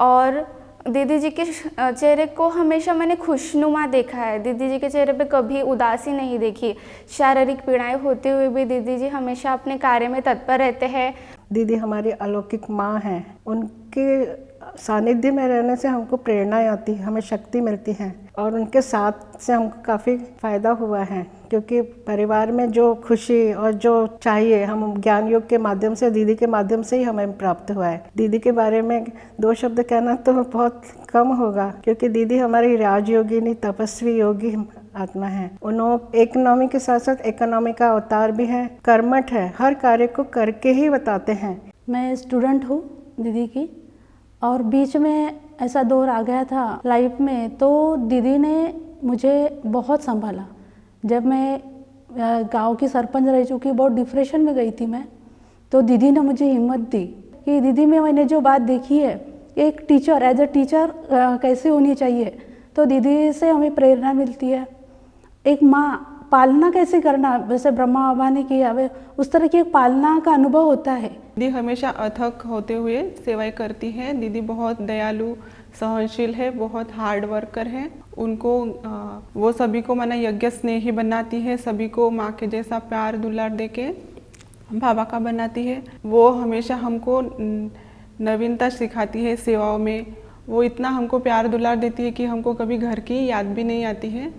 और दीदी जी के चेहरे को हमेशा मैंने खुशनुमा देखा है। दीदी जी के चेहरे पे कभी उदासी नहीं देखी। शारीरिक पीड़ाएं होते हुए भी दीदी जी हमेशा अपने कार्य में तत्पर रहते हैं। दीदी हमारी अलौकिक माँ हैं। उनके सानिध्य में रहने से हमको प्रेरणा आती है, हमें शक्ति मिलती है और उनके साथ से हमको काफ़ी फ़ायदा हुआ है, क्योंकि परिवार में जो खुशी और जो चाहिए हम ज्ञान योग के माध्यम से, दीदी के माध्यम से ही हमें प्राप्त हुआ है। दीदी के बारे में 2 शब्द कहना तो बहुत कम होगा, क्योंकि दीदी हमारी राजयोगिनी, तपस्वी योगी आत्मा है। उन्होंने इकोनॉमी के साथ साथ इकोनॉमी का अवतार भी है, कर्मठ है, हर कार्य को करके ही बताते हैं। मैं स्टूडेंट हूँ दीदी की, और बीच में ऐसा दौर आ गया था लाइफ में, तो दीदी ने मुझे बहुत संभाला। जब मैं गांव की सरपंच रह चुकी, बहुत डिप्रेशन में गई थी मैं, तो दीदी ने मुझे हिम्मत दी कि दीदी में मैंने जो बात देखी है, एक टीचर एज अ टीचर कैसे होनी चाहिए, तो दीदी से हमें प्रेरणा मिलती है। एक माँ पालना कैसे करना, जैसे ब्रह्मा बाबा ने किया, वे उस तरह की एक पालना का अनुभव होता है। दीदी हमेशा अथक होते हुए सेवाएं करती हैं। दीदी बहुत दयालु, सहनशील है, बहुत हार्ड वर्कर है। उनको वो सभी को माना यज्ञ स्नेही बनाती है, सभी को माँ के जैसा प्यार दुलार देके बाबा का बनाती है। वो हमेशा हमको नवीनता सिखाती है सेवाओं में। वो इतना हमको प्यार दुलार देती है कि हमको कभी घर की याद भी नहीं आती है।